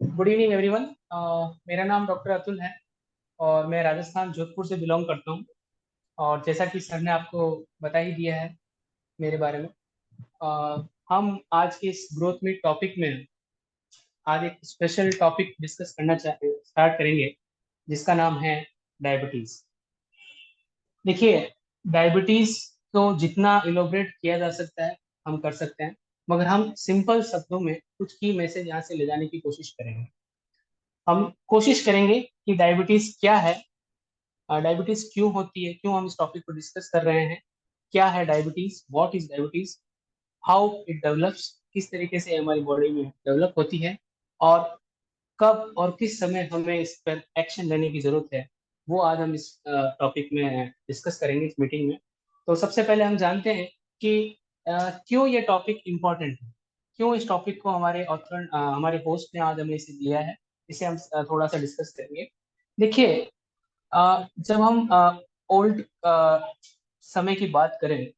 Good evening everyone. मेरा नाम doctor Atul है और मैं राजस्थान जोधपुर से बिलोंग करता हूँ। और जैसा कि सर ने आपको बता ही दिया है मेरे बारे में, हम आज के इस ग्रोथ मीट टॉपिक में आज एक स्पेशल टॉपिक डिस्कस करना चाहते स्टार्ट करेंगे, जिसका नाम है डायबिटीज। देखिए, डायबिटीज तो जितना इलोबरेट किया जा सकता है हम कर सकते हैं, मगर हम सिंपल शब्दों में कुछ की मैसेज यहाँ से ले जाने की कोशिश करेंगे। हम कोशिश करेंगे कि डायबिटीज क्या है, डायबिटीज क्यों होती है, क्यों हम इस टॉपिक को डिस्कस कर रहे हैं, क्या है diabetes, what is diabetes, how it develops, किस तरीके से हमारी बॉडी में डेवलप होती है, और कब और किस समय हमें इस पर एक्शन लेने की जरूरत है, वो आज हम इस टॉपिक में डिस्कस करेंगे इस मीटिंग में। तो सबसे पहले हम जानते हैं कि क्यों ये टॉपिक इम्पोर्टेंट है, क्यों इस टॉपिक को हमारे ऑथर हमारे होस्ट ने आज हमें इसे दिया है। इसे हम थोड़ा सा डिस्कस करेंगे। देखिए, जब हम ओल्ड समय की बात करें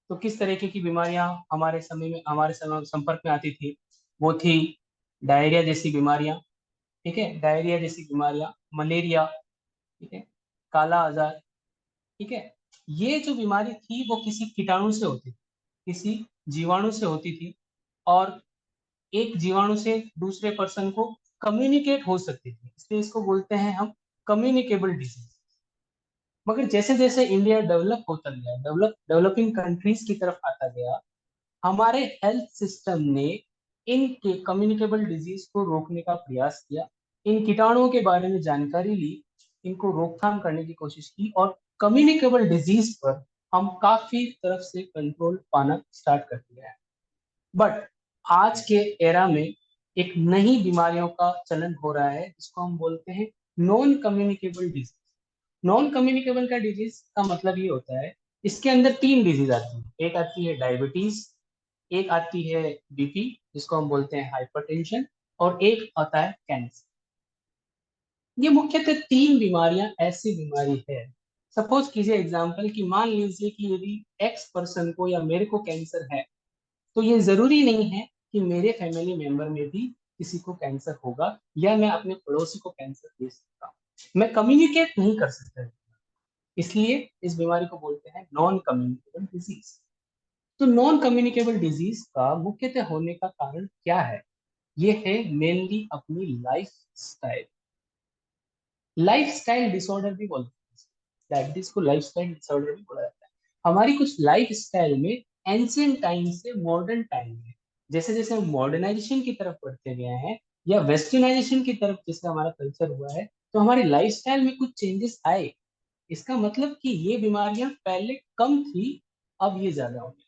तो किस तरीके की बीमारियां हमारे समय संपर्क में आती थी। वो थी डायरिया जैसी बीमारियां, ठीक है, डायरिया जैसी बीमारियां, मलेरिया, ठीक है, काला आजार, ठीक है। ये जो बीमारी थी वो किसी कीटाणु से होती थी, किसी जीवाणु से होती थी, और एक जीवाणु से दूसरे पर्सन को कम्युनिकेट हो सकती थी, इसलिए इसको बोलते हैं हम कम्युनिकेबल डिजीज। मगर जैसे जैसे इंडिया डेवलप होता गया, डेवलपिंग कंट्रीज की तरफ आता गया, हमारे हेल्थ सिस्टम ने इनके कम्युनिकेबल डिजीज को रोकने का प्रयास किया, इन कीटाणुओं के बारे में जानकारी ली, इनको रोकथाम करने की कोशिश की, और कम्युनिकेबल डिजीज पर हम काफी तरफ से कंट्रोल पाना स्टार्ट कर दिया है। बट आज के एरा में एक नई बीमारियों का चलन हो रहा है, जिसको हम बोलते हैं non communicable disease. Non communicable का डिजीज का मतलब ये होता है, इसके अंदर तीन डिजीज आती है। एक आती है डायबिटीज, एक आती है बीपी जिसको हम बोलते हैं हाइपरटेंशन, और एक आता है कैंसर। ये मुख्यतः तीन बीमारियां ऐसी बीमारी है। सपोज कीजिए एग्जांपल कि मान लीजिए कि यदि एक्स पर्सन को या मेरे को कैंसर है, तो ये जरूरी नहीं है कि मेरे फैमिली मेंबर में भी किसी को कैंसर होगा, या मैं अपने पड़ोसी को कैंसर दे सकता हूँ। मैं कम्युनिकेट नहीं कर सकता, इसलिए इस बीमारी को बोलते हैं नॉन कम्युनिकेबल डिजीज। तो नॉन कम्युनिकेबल डिजीज का मुख्यतः होने का कारण क्या है? ये है मेनली अपनी life style. Life style disorder भी बोलते हैं, डायबिटीज को लाइफ स्टाइल डिसऑर्डर भी बोला जाता है। हमारी कुछ लाइफ स्टाइल में एंशियंट टाइम से मॉडर्न टाइम में, जैसे जैसे हम मॉडर्नाइजेशन की तरफ बढ़ते गए हैं या वेस्टर्नाइजेशन की तरफ जैसे हमारा कल्चर हुआ है, तो हमारी लाइफ स्टाइल में कुछ चेंजेस आए। इसका मतलब कि ये बीमारियां पहले कम थी, अब ये ज्यादा हो गई।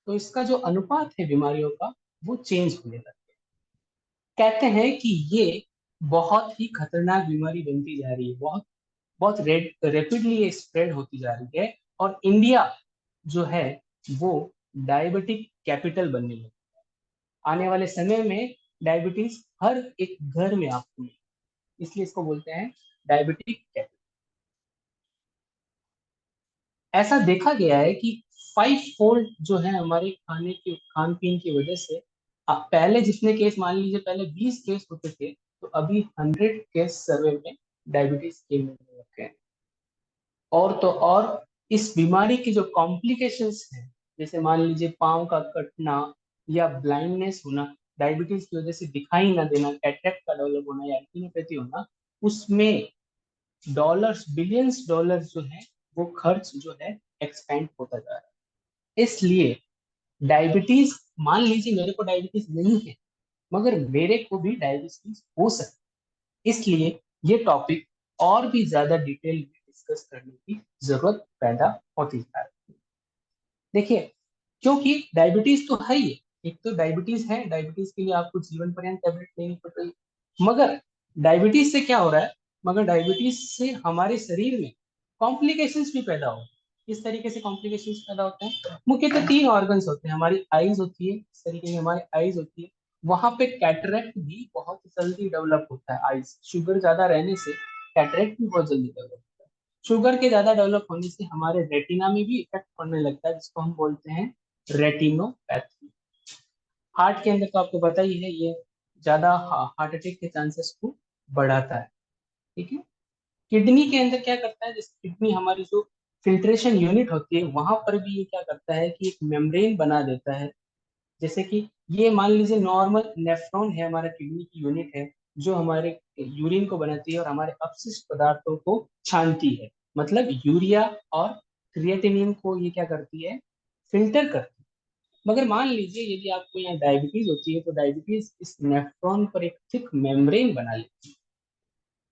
तो इसका जो अनुपात है बीमारियों का, वो चेंज होने लगा। कहते हैं कि ये बहुत ही खतरनाक बीमारी बनती जा रही है, बहुत बहुत रेपिडली ये स्प्रेड होती जा रही है, और इंडिया जो है वो डायबिटिक कैपिटल बनने लगी। आने वाले समय में डायबिटीज हर एक घर में आपको मिलेगी, इसलिए इसको बोलते हैं डायबिटिक कैपिटल। ऐसा देखा गया है कि 5 फोल्ड जो है हमारे खान पीन की वजह से, पहले जितने केस, मान लीजिए पहले 20 केस होते थे, तो अभी 100 केस सर्वे में डायबिटीज के मिलने लग गए हैं। और तो और इस बीमारी की जो कॉम्प्लिकेशंस हैं, जैसे मान लीजिए पाँव का कटना या ब्लाइंडनेस होना, डायबिटीज की वजह से दिखाई ना देना, कैटरेक्ट का डेवलप होना या रेटिनोपैथी होना, उसमें डॉलर्स, बिलियंस डॉलर्स जो है, वो खर्च जो है एक्सपेंड होता जा रहा है। इसलिए डायबिटीज, मान लीजिए मेरे को डायबिटीज नहीं है, मगर मेरे को भी डायबिटीज हो सकती है। इसलिए ये टॉपिक और भी ज्यादा डिटेल में डिस्कस करने की जरूरत पैदा होती है। देखिए, क्योंकि डायबिटीज तो है ही है। एक तो डायबिटीज है, डायबिटीज के लिए आपको जीवन पर्यंत टेबलेट लेनी पड़ रही है, मगर डायबिटीज से क्या हो रहा है, मगर डायबिटीज से हमारे शरीर में कॉम्प्लिकेशंस भी पैदा हो। इस तरीके से कॉम्प्लिकेशंस पैदा होते हैं, मुख्यतः तीन ऑर्गन्स होते हैं। हमारी आईज होती है, इस तरीके की हमारी आईज होती है, वहां पे कैटरेक्ट भी बहुत जल्दी डेवलप होता है। आईज, शुगर ज्यादा रहने से कैटरेक्ट भी बहुत जल्दी डेवलप होता है। शुगर के ज्यादा डेवलप होने से हमारे रेटिना में भी इफेक्ट पड़ने लगता है, जिसको हम बोलते हैं रेटिनोपैथी। हार्ट के अंदर तो आपको पता ही है, ये ज्यादा हार्ट अटैक के चांसेस को बढ़ाता है। ठीक है। किडनी के अंदर क्या करता है, जैसे किडनी हमारी जो फिल्ट्रेशन यूनिट होती है वहां पर भी ये क्या करता है कि एक मेम्ब्रेन बना देता है। जैसे कि ये मान लीजिए नॉर्मल नेफ्रॉन है, हमारा किडनी की यूनिट है जो हमारे यूरिन को बनाती है और हमारे अपशिष्ट पदार्थों को छानती है। मतलब यूरिया और क्रिएटिनिन को ये क्या करती है, फिल्टर करती है। मगर मान लीजिए यदि आपको यहाँ डायबिटीज होती है तो डायबिटीज इस नेफ्रॉन पर एक थिक मेम्ब्रेन बना लेती है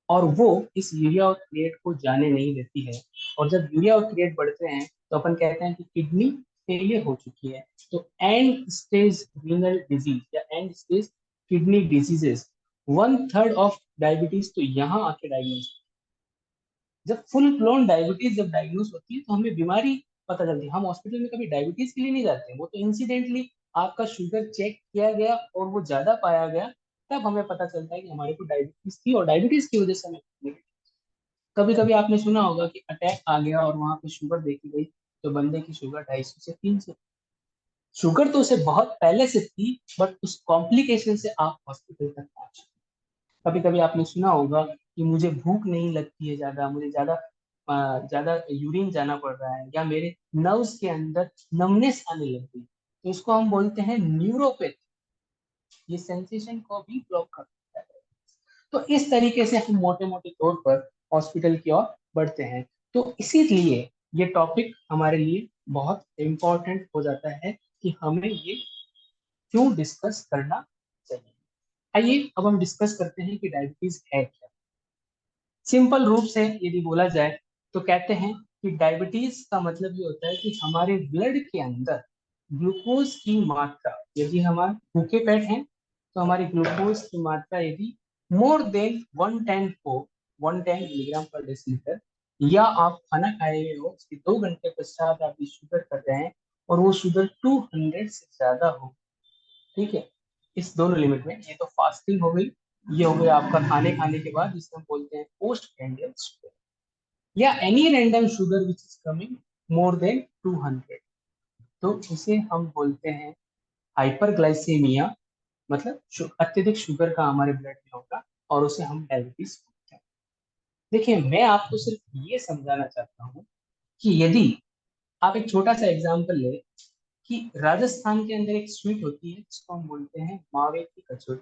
और वो इस यूरिया और क्रिएट को जाने नहीं देती है। और जब यूरिया और क्रिएट बढ़ते हैं तो अपन कहते हैं कि किडनी फेलियर हो चुकी है। तो एंड स्टेज रीनल डिजीज या and stage kidney diseases, 1/3 of diabetes तो यहाँ आके डायग्नोस। जब फुल ब्लोन डायबिटीज जब डायग्नोस होती है तो हमें बीमारी पता चलती है। हम हॉस्पिटल में कभी डायबिटीज के लिए नहीं जाते हैं, वो तो इंसिडेंटली आपका शुगर चेक किया गया और वो ज्यादा पाया गया, तब हमें पता चलता है कि हमारे को डायबिटीज थी और डायबिटीज की वजह से हमें। कभी कभी आपने सुना होगा कि अटैक आ गया और वहां पे शुगर देखी गई तो बंदे की शुगर 250 से 300। शुगर तो उसे बहुत पहले से थी, बट उस कॉम्प्लिकेशन से आप हॉस्पिटल तक पहुंचे। कभी कभी आपने सुना होगा कि मुझे भूख नहीं लगती है ज्यादा, मुझे ज्यादा यूरिन जाना पड़ रहा है, या मेरे नर्व्स के अंदर नमनेस आने लग गई, तो इसको हम बोलते हैं न्यूरोपैथी। ये सेंसेशन को भी ब्लॉक करता है। तो इस तरीके से हम मोटे मोटे तौर पर हॉस्पिटल की ओर बढ़ते हैं। तो इसीलिए ये टॉपिक हमारे लिए बहुत इम्पोर्टेंट हो जाता है कि हमें ये क्यों डिस्कस करना चाहिए। आइए अब हम डिस्कस करते हैं कि डायबिटीज है क्या। सिंपल रूप से यदि बोला जाए तो कहते हैं कि डायबिटीज का मतलब ये होता है कि हमारे ब्लड के अंदर ग्लूकोज की मात्रा, यदि हम भूखे पेट हैं तो हमारी ग्लूकोज की मात्रा यदि मोर देन 110 हो, 110 मिलीग्राम पर डेसीलीटर, या आप खाना खाए हुए हो उसके 2 घंटे पश्चात आप शुगर कर रहे हैं और वो शुगर 200 से ज्यादा हो। ठीक है। इस दोनों लिमिट में, ये तो फास्टिंग हो गई, ये हो गया आपका खाने खाने के बाद, जिसे हम बोलते हैं पोस्ट कैंडियल शुगर, या any random sugar which is coming more than 200, तो इसे हम बोलते हैं हाइपरग्लाइसेमिया। मतलब अत्यधिक शुगर का हमारे ब्लड में होगा और उसे हम डायबिटीज बोलते हैं। देखिए मैं आपको सिर्फ ये समझाना चाहता हूँ कि यदि आप एक छोटा सा एग्जाम्पल ले कि राजस्थान के अंदर एक स्वीट होती है जिसको हम बोलते हैं मावे की कचौरी।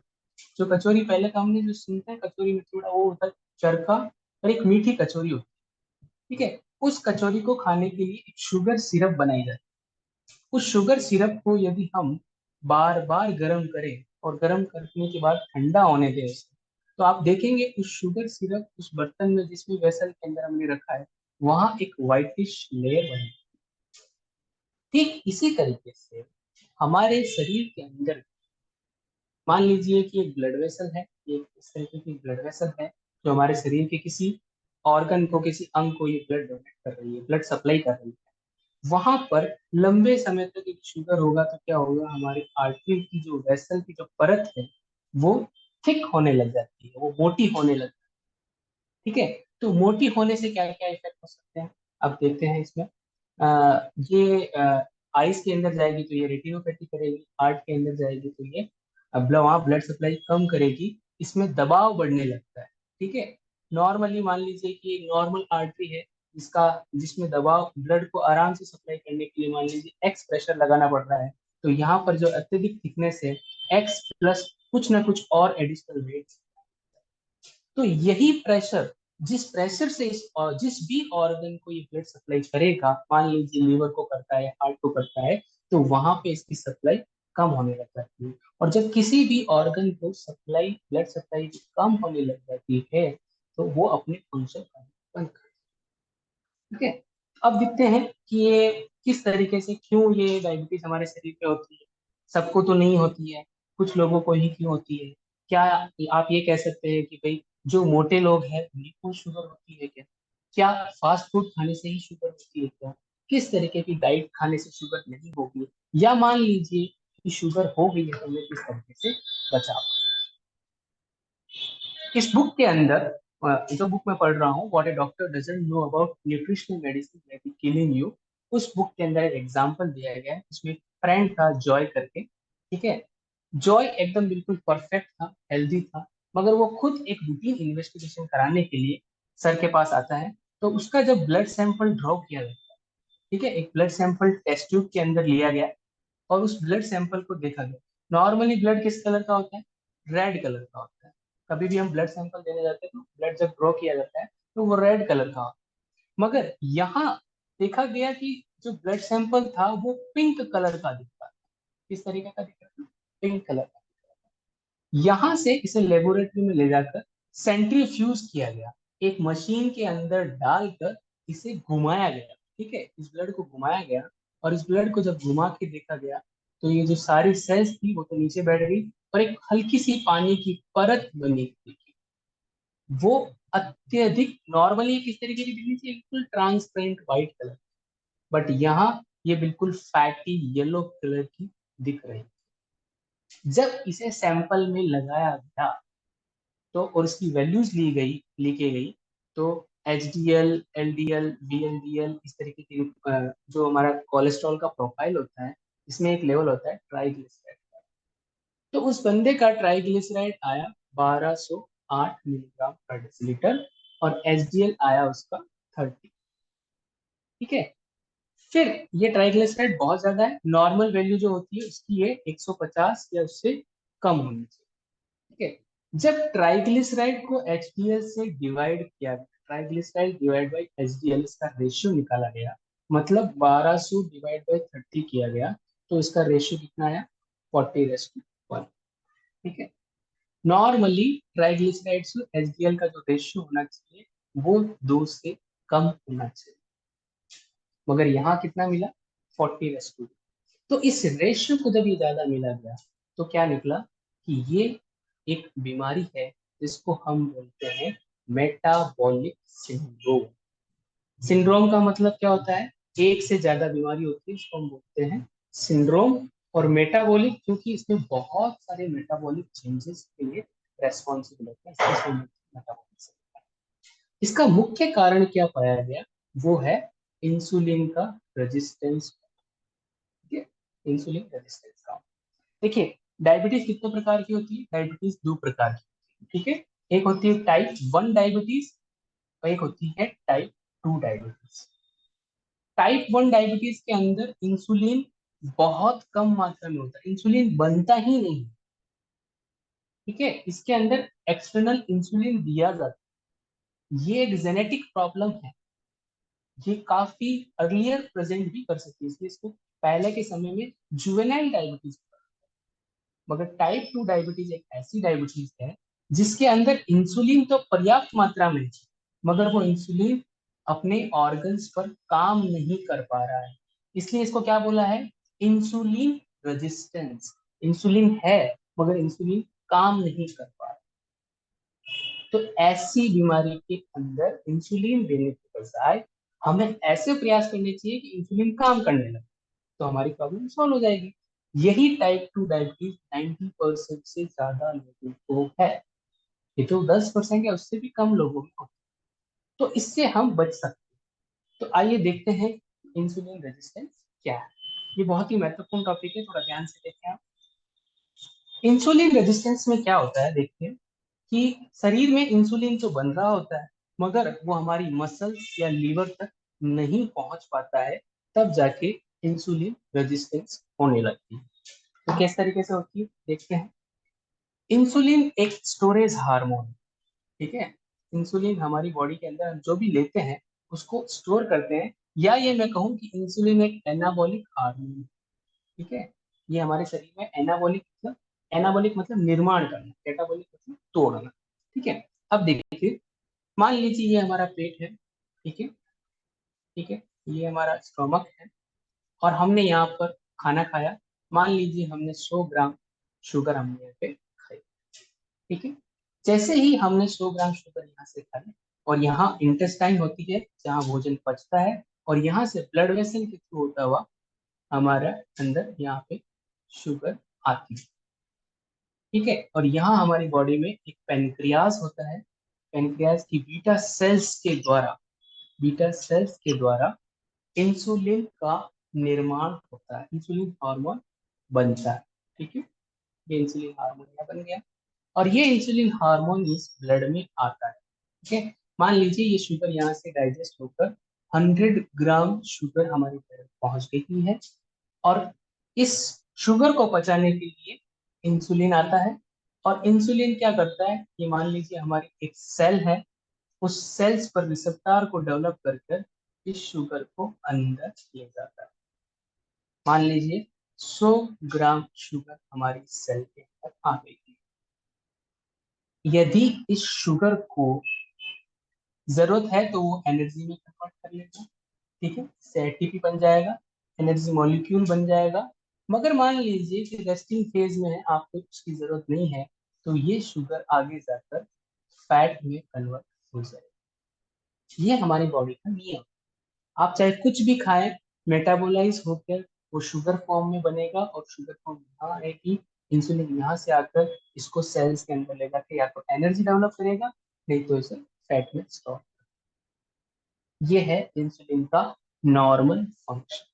जो कचौरी पहले का हमने जो सुनते हैं, कचौरी में थोड़ा वो होता है चरखा, और एक मीठी कचौरी होती है। ठीक है। उस कचौरी को खाने के लिए एक शुगर सिरप बनाई जाती है। उस शुगर सिरप को यदि हम बार बार गर्म करें और गर्म करने के बाद ठंडा होने दें उसे, तो आप देखेंगे उस शुगर सिरप उस बर्तन में, जिसमें वेसल के अंदर हमने रखा है, वहां एक व्हाइटिश लेयर बनी। ठीक इसी तरीके से हमारे शरीर के अंदर मान लीजिए कि एक ब्लड वेसल है, एक इस तरीके की ब्लड वेसल है जो हमारे शरीर के किसी ऑर्गन को, किसी अंग को ये ब्लड डोनेट कर रही है, ब्लड सप्लाई कर रही है। वहां पर लंबे समय तक एक शुगर होगा तो क्या होगा, हमारी आर्टरी की जो वेसल की जो परत है वो थिक होने लग जाती है, वो मोटी होने लग। ठीक है। तो मोटी होने से क्या क्या इफेक्ट हो सकते हैं, अब देखते हैं इसमें। ये आइस के अंदर जाएगी तो ये रेटिनोपैथी करेगी, हार्ट के अंदर जाएगी तो ये वहाँ ब्लड सप्लाई कम करेगी, इसमें दबाव बढ़ने लगता है। ठीक है। नॉर्मली मान लीजिए कि एक नॉर्मल आर्टरी है जिसका जिसमें दबाव ब्लड को आराम से सप्लाई करने के लिए मान लीजिए एक्स प्रेशर लगाना पड़ रहा है, तो यहाँ पर जो अत्यधिक थिकनेस है एक्स प्लस कुछ ना कुछ और एडिशनल वेट, तो यही प्रेशर, जिस प्रेशर से जिस भी ऑर्गन को ये ब्लड सप्लाई करेगा, मान लीजिए लीवर को करता है, हार्ट को करता है, तो वहां पे इसकी सप्लाई कम होने लग जाती है। और जब किसी भी ऑर्गन को सप्लाई, ब्लड सप्लाई कम होने लग जाती है तो वो अपने फंक्शन करना बंद कर। ठीक है। अब देखते हैं कि ये किस तरीके से, क्यों ये डायबिटीज हमारे शरीर पे होती है। सबको तो नहीं होती है, कुछ लोगों को ही क्यों होती है। क्या आप ये कह सकते हैं कि भाई जो मोटे लोग हैं उन्हीं को शुगर होती है क्या? क्या फास्ट फूड खाने से ही शुगर होती है क्या? किस तरीके की डाइट खाने से शुगर नहीं होगी? या मान लीजिए कि शुगर हो गई है तो हमें किस तरीके से बचाव। इस बुक के अंदर जो बुक मैं पढ़ रहा हूँ, what A doctor doesn't know about nutritional medicine may be killing you, उस बुक के अंदर एक एग्जांपल दिया गया है। उसमें फ्रेंड था जॉय करके। ठीक है। जॉय एकदम बिल्कुल परफेक्ट था, हेल्दी था, मगर वो खुद एक रूटीन इन्वेस्टिगेशन कराने के लिए सर के पास आता है। तो उसका जब ब्लड सैंपल ड्रॉ किया गया, ठीक है, एक ब्लड सैंपल टेस्ट ट्यूब के अंदर लिया गया और उस ब्लड सैंपल को देखा गया। नॉर्मली ब्लड किस कलर का होता है? रेड कलर का होता है। कभी भी हम ब्लड सैंपल देने जाते हैं तो ब्लड जब ड्रॉ किया जाता है तो वो रेड कलर का होता है। मगर यहाँ देखा गया कि जो ब्लड सैंपल था वो पिंक कलर का दिखता है। किस तरीके का दिख रहा था? पिंक कलर का। यहां से इसे लेबोरेटरी में ले जाकर सेंट्रीफ्यूज किया गया, एक मशीन के अंदर डालकर इसे घुमाया गया। ठीक है, इस ब्लड को घुमाया गया और इस ब्लड को जब घुमा के देखा गया तो ये जो सारी सेल्स थी वो तो नीचे बैठ गई और एक हल्की सी पानी की परत बनी हुई थी। वो अत्यधिक नॉर्मली किस तरीके की दिखनी चाहिए? बिल्कुल ट्रांसपेरेंट व्हाइट कलर, बट यहाँ ये बिल्कुल फैटी येलो कलर की दिख रही। जब इसे सैंपल में लगाया गया तो और इसकी वैल्यूज लिखी गई, तो H D L, L D L, V L D L, इस तरीके की जो हमारा कोलेस्ट्रॉल का प्रोफाइल होता है, इसमें एक लेवल होता है ट्राइग्लिसराइड। तो उस बंदे का ट्राइग्लिसराइड आया 1208 मिलीग्राम पर डेसिलीटर और एच डी एल आया उसका 30। ठीक है, फिर ये ट्राइग्लिसराइड बहुत ज्यादा है, नॉर्मल वैल्यू जो होती है उसकी ये 150 या उससे कम होनी चाहिए। ठीक है, जब ट्राइग्लिसराइड को एचडीएल से डिवाइड किया गया, ट्राइग्लिसराइड डिवाइड बाई एचडीएल, इसका रेशियो निकाला गया, मतलब 1200 डिवाइड बाई 30 किया गया, तो इसका रेशियो कितना आया? 40:1। ठीक है, नॉर्मली ट्राइग्लिसराइड्स टू एचडीएल का जो रेशियो होना चाहिए वो 2 से कम होना चाहिए, मगर यहाँ कितना मिला? 40:2। तो इस रेशियो को जब ये ज्यादा मिला गया तो क्या निकला कि ये एक बीमारी है जिसको हम बोलते हैं मेटाबॉलिक सिंड्रोम। सिंड्रोम का मतलब क्या होता है? एक से ज्यादा बीमारी होती है, इसको हम बोलते हैं सिंड्रोम। और मेटाबॉलिक क्योंकि इसमें बहुत सारे मेटाबॉलिक चेंजेस के लिए रेस्पॉन्सिबल होते हैं, इसलिए इसको मेटाबॉलिक सिंड्रोम। इसका मुख्य कारण क्या पाया गया? वो है इंसुलिन का रेजिस्टेंस। ठीक है, इंसुलिन रेजिस्टेंस का। देखिए, डायबिटीज कितने प्रकार की होती है? डायबिटीज 2 प्रकार की होती है। ठीक है, एक होती है टाइप 1 डायबिटीज और एक होती है टाइप 2 डायबिटीज। टाइप 1 डायबिटीज के अंदर इंसुलिन बहुत कम मात्रा में होता है, इंसुलिन बनता ही नहीं। ठीक है, इसके अंदर एक्सटर्नल इंसुलिन दिया जाता है। ये एक जेनेटिक प्रॉब्लम है, ये काफी अर्लियर प्रेजेंट भी कर सकती है, इसलिए इसको पहले के समय में जुवेनाइल डायबिटीज। मगर टाइप 2 डायबिटीज एक ऐसी डायबिटीज है जिसके अंदर इंसुलिन तो पर्याप्त मात्रा में है, मगर वो इंसुलिन अपने ऑर्गन्स पर काम नहीं कर पा रहा है, इसलिए इसको क्या बोला है? Insulin resistance. इंसुलिन है मगर इंसुलिन काम नहीं कर पा रहा। तो ऐसी बीमारी के अंदर इंसुलिन देने के बजाय हमें ऐसे प्रयास करने चाहिए कि इंसुलिन काम करने लगे, तो हमारी प्रॉब्लम सॉल्व हो जाएगी। यही टाइप 2 डायबिटीज 90% से ज्यादा लोगों को है। ये तो 10% या उससे भी कम लोगों में होता है। तो इससे हम बच सकते हैं। तो आइए देखते हैं इंसुलिन रेजिस्टेंस क्या है। ये बहुत ही महत्वपूर्ण टॉपिक है, थोड़ा ध्यान से देखें आप। इंसुलिन रेजिस्टेंस में क्या होता है? देखिए कि शरीर में इंसुलिन तो बन रहा होता है मगर वो हमारी मसल्स या लीवर तक नहीं पहुंच पाता है, तब जाके इंसुलिन रेजिस्टेंस होने लगती है। तो किस तरीके से होती है देखते हैं। इंसुलिन एक स्टोरेज हार्मोन है। ठीक है, इंसुलिन हमारी बॉडी के अंदर हम जो भी लेते हैं उसको स्टोर करते हैं, या ये मैं कहूँ कि इंसुलिन एक एनाबॉलिक हार्मोन है। ठीक है, ये हमारे शरीर में एनाबॉलिक मतलब निर्माण करना, कैटाबॉलिक मतलब तोड़ना। ठीक है, अब देखिए, मान लीजिए ये हमारा पेट है। ठीक है, ठीक है, ये हमारा स्टोमक है और हमने यहाँ पर खाना खाया। मान लीजिए हमने 100 ग्राम शुगर हमने यहाँ पे खाई। ठीक है, जैसे ही हमने 100 ग्राम शुगर यहाँ से खाई और यहाँ इंटेस्टाइन होती है जहाँ भोजन पचता है, और यहाँ से ब्लड वेसल के थ्रू होता हुआ हमारा अंदर यहाँ पे शुगर आती है। ठीक है, और यहाँ हमारी बॉडी में एक पेनक्रियास होता है। पेनक्रियास की बीटा सेल्स के द्वारा इंसुलिन का निर्माण होता है, इंसुलिन हार्मोन बनता है। ठीक है, ये इंसुलिन हार्मोन यहाँ बन गया, और ये इंसुलिन हार्मोन इस ब्लड में आता है। ठीक है, मान लीजिए ये शुगर यहाँ से डाइजेस्ट होकर 100 ग्राम शुगर हमारे ब्लड में पहुंच गई है, और इस शुगर को पचाने के लिए इंसुलिन आता है। और इंसुलिन क्या करता है, ये मान लीजिए हमारी एक सेल है, उस सेल्स पर रिसेप्टर को डेवलप कर कर इस शुगर को अंदर ले जाता है। मान लीजिए 100 ग्राम शुगर हमारी सेल के अंदर आ गई है। यदि इस शुगर को जरूरत है तो वो एनर्जी में कन्वर्ट कर लेगा। ठीक है, इससे एटीपी बन जाएगा, एनर्जी मॉलिक्यूल बन जाएगा। मगर मान लीजिए कि रेस्टिंग फेज में है, आपको उसकी जरूरत नहीं है, तो ये शुगर आगे जाकर फैट में कन्वर्ट हो जाएगा। ये हमारी बॉडी का नियम। आप चाहे कुछ भी खाएं, मेटाबोलाइज होकर वो शुगर फॉर्म में बनेगा, और शुगर फॉर्म यहाँ आएगी, इंसुलिन यहाँ से आकर इसको सेल्स के अंदर ले जाकर या तो एनर्जी डेवलप करेगा, नहीं तो इसे फैट में स्टोर। ये है इंसुलिन का नॉर्मल फंक्शन।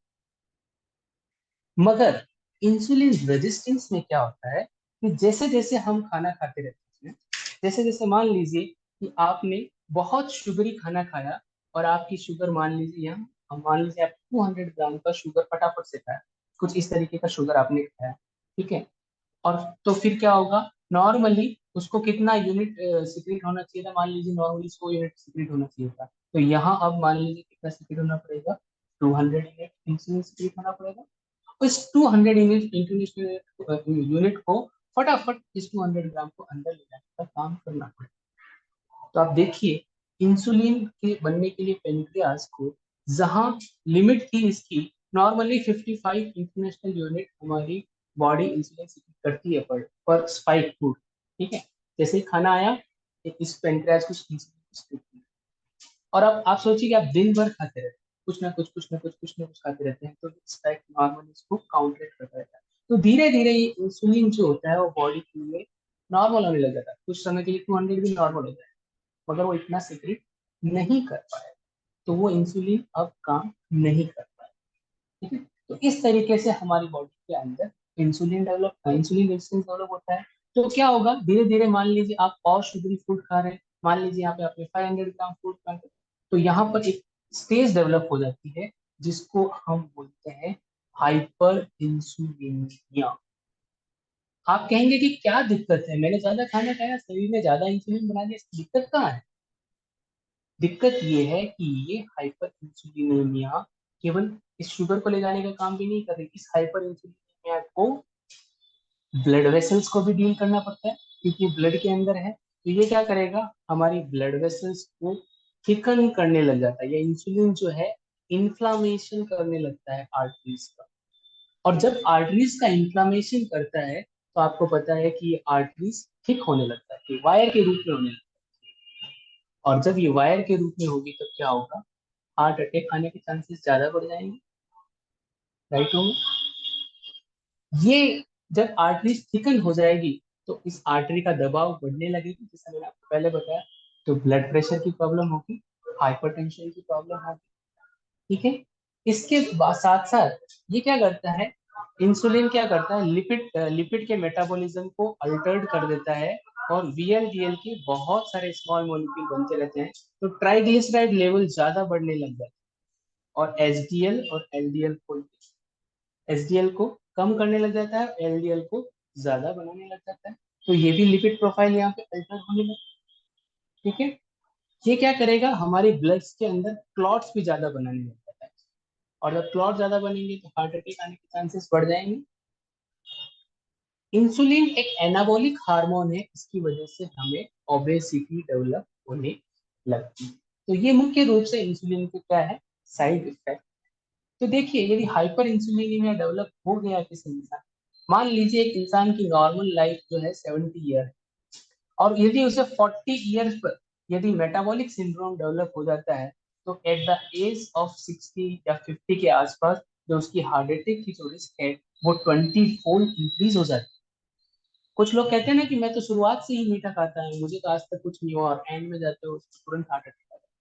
मगर इंसुलिन रेजिस्टेंस में क्या होता है कि जैसे जैसे हम खाना खाते रहते हैं, जैसे जैसे मान लीजिए कि आपने बहुत शुगरी खाना खाया, और आपकी शुगर मान लीजिए यहाँ, हम मान लीजिए आप 200 ग्राम का शुगर फटाफट से खाया, कुछ इस तरीके का शुगर आपने खाया। ठीक है, और तो फिर क्या होगा, नॉर्मली उसको कितना यूनिट सिक्रीट होना चाहिए था, मान लीजिए नॉर्मली 100 यूनिट सिक्रीट होना चाहिए था, तो यहाँ अब मान लीजिए कितना सिक्रीट होना पड़ेगा, 200 यूनिट इंसुलिन सिक्रीट होना पड़ेगा। इस 200 यूनिट इंटरनेशनल यूनिट को फटाफट इस 200 ग्राम को अंदर ले जाने का काम करना पड़ेगा। तो आप देखिए, इंसुलिन के बनने के लिए पेनक्रियास को जहां लिमिट थी इसकी, नॉर्मली 55 इंटरनेशनल यूनिट हमारी बॉडी इंसुलिन सिक्रीट करती है पर स्पाइक फूड। ठीक है, जैसे ही खाना आया, इस पेनक्रियास को इंसुलिन, और अब आप सोचिए कि आप दिन भर खाते रहते हैं, कुछ ना कुछ कुछ ना कुछ कुछ ना कुछ खाते रहते हैं, तो स्पाइक नॉर्मली इसको काउंटरेट करता रहता है। तो धीरे धीरे ये इंसुलिन जो होता है वो बॉडी के लिए नॉर्मल होने लग जाता है, कुछ समय के लिए 200 भी नॉर्मल हो जाए, मगर वो इतना सिक्रीट नहीं कर पाए, तो वो इंसुलिन अब काम नहीं कर पाए। ठीक है, तो इस तरीके से हमारी बॉडी के अंदर इंसुलिन रेजिस्टेंस डेवलप होता है। तो क्या होगा, धीरे धीरे मान लीजिए आप और शुगरी फूड खा रहे हैं, मान लीजिए यहाँ पे आपने 500 ग्राम फूड खा रहे हैं, तो यहाँ पर एक स्टेज डेवलप हो जाती है जिसको हम बोलते हैं हाइपर इंसुलिनिया। आप कहेंगे कि क्या दिक्कत है, मैंने ज्यादा खाना खाया, शरीर में ज्यादा इंसुलिन बना दिया, इसकी दिक्कत कहाँ है? दिक्कत ये है कि ये हाइपर इंसुलिनिमिया केवल इस शुगर को ले जाने का काम भी नहीं कर रही, इस हाइपर इंसुलिनिमिया को ब्लड वेसल्स को भी डील करना पड़ता है, क्योंकि ब्लड के अंदर है। तो ये क्या करेगा, हमारी ब्लड वेसल्स को थिकन करने लग जाता है। ये इंसुलिन जो है इन्फ्लामेशन करने लगता है आर्टरीज का, और जब आर्टरीज का इन्फ्लामेशन करता है, तो आपको पता है कि ये आर्टरीज थिक होने लगता है, कि वायर के रूप में होने लगता है। और जब ये वायर के रूप में होगी तो क्या होगा, हार्ट अटैक आने के चांसेस ज्यादा बढ़ जाएंगे। राइट होंगे। ये जब आर्टरी थिकन हो जाएगी, तो इस आर्टरी का दबाव बढ़ने लगेगी, जैसा मैंने आपको पहले बताया, तो ब्लड प्रेशर की प्रॉब्लम होगी, हाइपरटेंशन की प्रॉब्लम होगी। ठीक है, इसके साथ साथ ये क्या करता है, इंसुलिन क्या करता है, लिपिड लिपिड के मेटाबॉलिज्म को अल्टर्ड कर देता है, और वीएलडीएल के बहुत सारे स्मॉल मॉलिक्यूल बनते रहते हैं, तो ट्राइग्लिसराइड लेवल ज्यादा बढ़ने लग जाता है, और एचडीएल और एलडीएल को एचडीएल को कम करने लग जाता है, एलडीएल को ज्यादा बनाने लग जाता है। तो ये भी लिपिड प्रोफाइल यहाँ पे अल्टर होने लगता है। ठीक है, ये क्या करेगा, हमारे ब्लड्स के अंदर क्लॉट्स भी ज्यादा बनाने लग जाता है, और जब क्लॉट ज्यादा बनेंगे तो हार्ट अटैक आने के चांसेस बढ़ जाएंगे। इंसुलिन एक एनाबॉलिक हार्मोन है, इसकी वजह से हमें ओबेसिटी डेवलप होने लगती है। तो ये मुख्य रूप से इंसुलिन के क्या है, साइड इफेक्ट। तो देखिए, यदि हाइपर इंसुलिनिमिया डेवलप हो गया किसी इंसान, मान लीजिए एक इंसान की नॉर्मल लाइफ जो है 70 ईयर, और यदि उसे 40 ईयर्स पर यदि मेटाबॉलिक सिंड्रोम डेवलप हो जाता है, तो एट द एज ऑफ 60 या 50 के आसपास जो उसकी हार्ट अटैक की जो रिस्क है वो 20 फोल्ड इंक्रीज हो जाती है। कुछ लोग कहते हैं ना कि मैं तो शुरुआत से ही मीठा खाता हूँ, मुझे तो आज तक कुछ नहीं हुआ, और एंड में जाते हो तुरंत हार्ट अटैक आता है।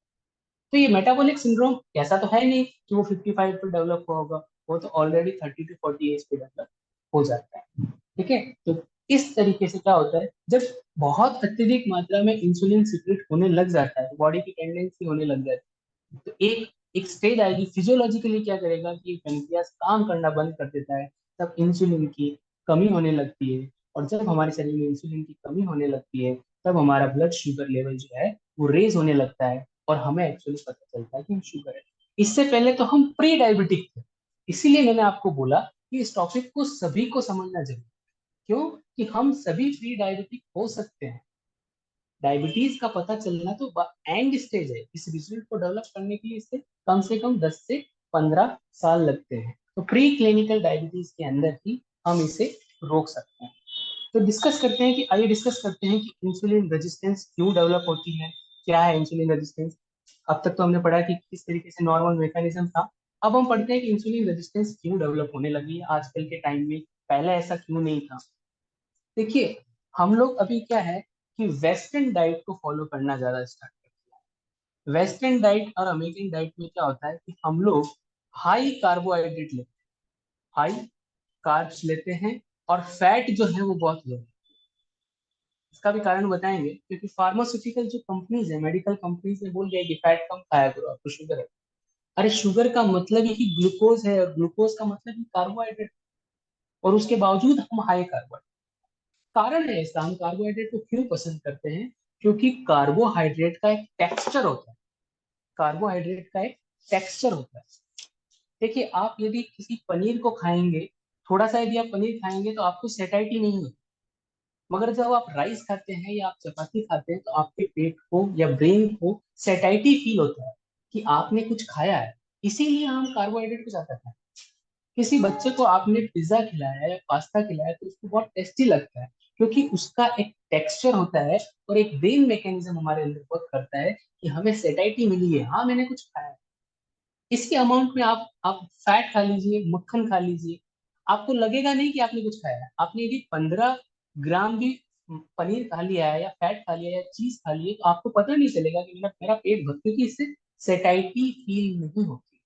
तो ये मेटाबॉलिक सिंड्रोम ऐसा तो है नहीं कि वो 55 पे डेवलप हुआ होगा, वो तो ऑलरेडी 30 to 40 एज पे डेवलप हो जाता है। ठीक है, तो इस तरीके से क्या होता है, जब बहुत अत्यधिक मात्रा में इंसुलिन सिक्रेट होने लग जाता है, बॉडी की टेंडेंसी होने लग जाती है, तो एक स्टेज आएगी, फिजियोलॉजिकली क्या करेगा कि पेनक्रियास काम करना बंद कर देता है, तब इंसुलिन की कमी होने लगती है। और जब हमारे शरीर में इंसुलिन की कमी होने लगती है, तब हमारा ब्लड शुगर लेवल जो है वो रेज होने लगता है, और हमें एक्चुअली पता चलता है कि हम शुगर है। इससे पहले तो हम प्री डायबिटिक थे। इसीलिए मैंने आपको बोला कि इस टॉपिक को सभी को समझना जरूरी है। क्यों? कि हम सभी प्री डायबिटिक हो सकते हैं। डायबिटीज का पता चलना तो एंड स्टेज है, इस रिजल्ट को डेवलप करने के लिए इससे कम से कम 10 से 15 साल लगते हैं। तो प्री क्लिनिकल डायबिटीज के अंदर ही हम इसे रोक सकते हैं। तो डिस्कस करते हैं कि आइए डिस्कस करते हैं कि इंसुलिन रेजिस्टेंस क्यों डेवलप होती है, क्या है इंसुलिन रेजिस्टेंस। अब तक तो हमने पढ़ा कि किस तरीके से नॉर्मल मैकेनिज्म था। अब हम पढ़ते हैं कि इंसुलिन रेजिस्टेंस क्यों डेवलप होने लगी है आजकल के टाइम में, पहले ऐसा क्यों नहीं था। देखिए, हम लोग अभी क्या है कि वेस्टर्न डाइट को फॉलो करना ज्यादा स्टार्ट कर दिया है। वेस्टर्न डाइट और अमेरिकन डाइट में क्या होता है कि हम लोग हाई कार्बोहाइड्रेट लेते हैं, हाई कार्ब्स लेते हैं, और फैट जो है वो बहुत लो है। इसका भी कारण बताएंगे, क्योंकि फार्मास्यूटिकल जो कंपनीज है, मेडिकल कंपनीज ने बोल दिया कि फैट कम खाया करो, आपको शुगर है। अरे शुगर का मतलब ही ग्लूकोज है, और ग्लूकोज का मतलब ही कार्बोहाइड्रेट, और उसके बावजूद हम हाई कार्बोहाइड्रेट। कारण है इसका, हम कार्बोहाइड्रेट को क्यों पसंद करते हैं, क्योंकि कार्बोहाइड्रेट का एक टेक्सचर होता है। कार्बोहाइड्रेट का एक टेक्सचर होता है। देखिए, आप यदि किसी पनीर को खाएंगे, थोड़ा सा यदि आप पनीर खाएंगे तो आपको सेटाइटी नहीं होती। मगर जब आप राइस खाते हैं या आप चपाती खाते हैं, तो आपके पेट को या ब्रेन को सेटाइटी फील होता है कि आपने कुछ खाया है। इसीलिए हम कार्बोहाइड्रेट को ज्यादा खाते हैं। किसी बच्चे को आपने पिज्जा खिलाया या पास्ता खिलाया तो उसको बहुत टेस्टी लगता है, क्योंकि उसका एक टेक्सचर होता है, और एक ब्रेन मैकेनिज्म हमारे अंदर वर्क करता है कि हमें सेटाइटी मिली है, हाँ मैंने कुछ खाया है। इसके अमाउंट में आप फैट खा लीजिए, मक्खन खा लीजिए, आपको लगेगा नहीं कि आपने कुछ खाया है। आपने यदि 15 ग्राम भी पनीर खा लिया है, या फैट खा लिया है, या चीज खा ली है, तो आपको पता नहीं चलेगा कि मेरा पेट भर, क्योंकि इससे सेटाइटी फील नहीं होती।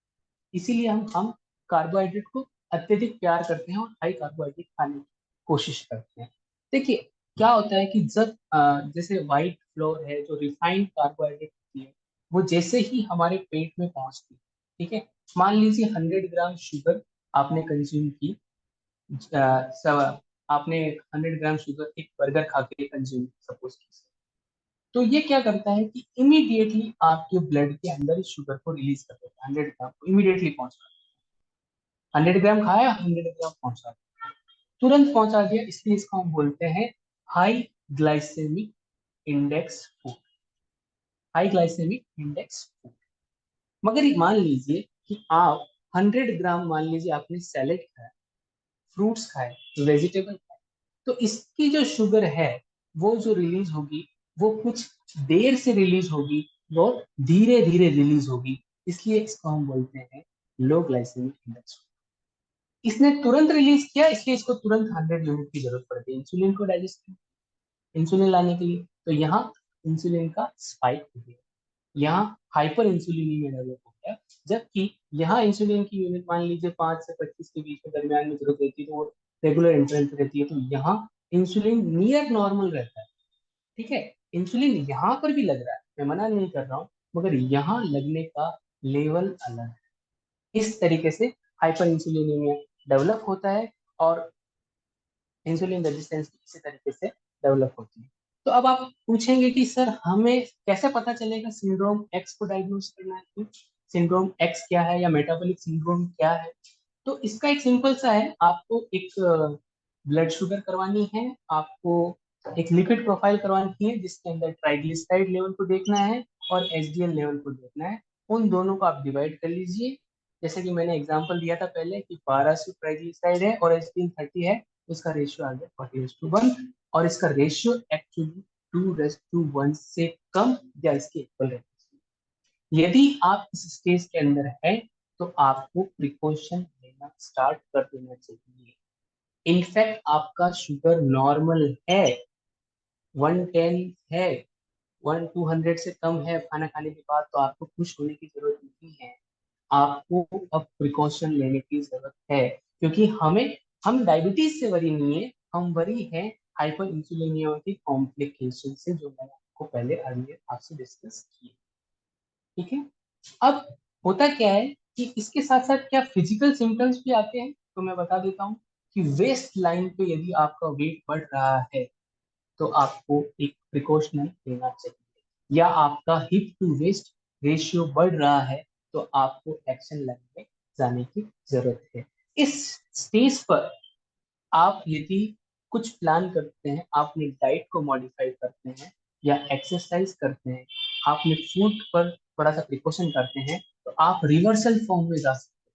इसीलिए हम कार्बोहाइड्रेट को अत्यधिक प्यार करते हैं और हाई कार्बोहाइड्रेट खाने की कोशिश करते हैं। देखिए, क्या होता है कि जब जैसे व्हाइट फ्लोर है, जो रिफाइंड कार्बोहाइड्रेट होती है, वो जैसे ही हमारे पेट में पहुंचती है, ठीक है, मान लीजिए 100 ग्राम शुगर आपने कंज्यूम की, आपने 100 ग्राम शुगर एक बर्गर खा के कंज्यूम, सपोज, तो ये क्या करता है कि इमीडिएटली आपके ब्लड के अंदर इस शुगर को रिलीज कर देता है, 100 ग्राम को इमीडिएटली पहुंचा। 100 ग्राम खाया, 100 ग्राम पहुंचा, तुरंत पहुंचा दिया, इसलिए इसको हम बोलते हैं high glycaemic index food. High glycaemic index food. मगर ये मान लीजिए कि आप 100 ग्राम, मान लीजिए आपने सैलेड खाया, फ्रूट्स खाए, वेजिटेबल खाए, तो इसकी जो शुगर है वो जो रिलीज होगी, वो कुछ देर से रिलीज होगी, वो धीरे धीरे रिलीज होगी। इसलिए इसको हम बोलते हैं लो ग्लाइसेमिक इंडेक्स। इसने तुरंत रिलीज किया, इसलिए इसको तुरंत 100 यूनिट की जरूरत पड़ती है इंसुलिन को डाइजेस्ट, इंसुलिन लाने के लिए। तो यहाँ इंसुलिन का स्पाइक हो गया, यहाँ हाइपर इंसुलिनीमिया डेवलप हो गया। जबकि यहाँ इंसुलिन की यूनिट मान लीजिए 5 से 25 के बीच में दरमियान में जरूरत रहती है, तो वो रेगुलर इंटरवल पे रहती है, तो यहाँ इंसुलिन नियर नॉर्मल रहता है। ठीक है, इंसुलिन यहाँ पर भी लग रहा है, मैं मना नहीं कर रहा हूँ, मगर यहाँ लगने का लेवल अलग है। इस तरीके से हाइपर इंसुलिनीमिया डेवलप होता है, और इंसुलिन रेजिस्टेंस इसी तरीके से डेवलप होती है। तो अब आप पूछेंगे कि सर हमें कैसे पता चलेगा सिंड्रोम एक्स को डायग्नोज करना है, तो सिंड्रोम एक्स क्या है या मेटाबॉलिक सिंड्रोम क्या है। तो इसका एक सिंपल सा है, आपको एक ब्लड शुगर करवानी है, आपको एक लिपिड प्रोफाइल करवानी है, जिसके अंदर ट्राइग्लिसराइड लेवल को देखना है और एचडीएल लेवल को देखना है। उन दोनों को आप डिवाइड कर लीजिए। जैसे कि मैंने एग्जांपल दिया था पहले कि 1200 ट्राइग्लिसराइड है और एचडीएल 30 है, उसका रेशियो आ गया 40:1, और इसका रेशियो एक्चुअली 2:1 से कम या इसके इक्वल है। यदि आप इस स्टेज के अंदर हैं, तो आपको प्रिकॉशन लेना स्टार्ट कर देना चाहिए। इनफैक्ट आपका शुगर नॉर्मल है, 110 है, 200 से कम है खाना खाने के बाद, तो आपको खुश होने की जरूरत नहीं है। आपको अब प्रिकॉशन लेने की जरूरत है, क्योंकि हम डायबिटीज से वरी नहीं है, हम वरी हैं हाइपर इंसुलिनिया की कॉम्प्लिकेशन से, जो मैंने आपको पहले अर्लियर आपसे डिस्कस किया। ठीक है। अब होता क्या है कि इसके साथ साथ क्या फिजिकल सिम्टम्स भी आते हैं, तो मैं बता देता हूँ कि वेस्ट लाइन पे यदि आपका वेट बढ़ रहा है तो आपको एक प्रिकॉशनल लेना चाहिए, या आपका हिप टू वेस्ट रेशियो बढ़ रहा है तो आपको एक्शन लाइन में जाने की जरूरत है। इस स्टेज पर आप यदि कुछ प्लान करते हैं, आपने डाइट को मॉडिफाई करते हैं या एक्सरसाइज करते हैं, आपने फूड पर थोड़ा सा प्रिकॉशन करते हैं, तो आप रिवर्सल फॉर्म में जा सकते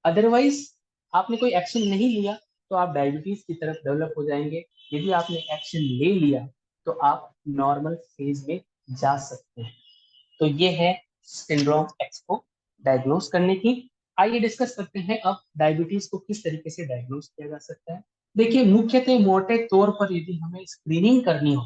हैं। अदरवाइज आपने कोई एक्शन नहीं लिया तो आप डायबिटीज की तरफ डेवलप हो जाएंगे। यदि आपने एक्शन ले लिया तो आप नॉर्मल फेज में जा सकते हैं। तो ये है सिंड्रोम एक्स को डायग्नोस करने की। आइए डिस्कस करते हैं अब डायबिटीज को किस तरीके से डायग्नोस किया जा सकता है। देखिए, मुख्यतः मोटे तौर पर यदि हमें स्क्रीनिंग करनी हो,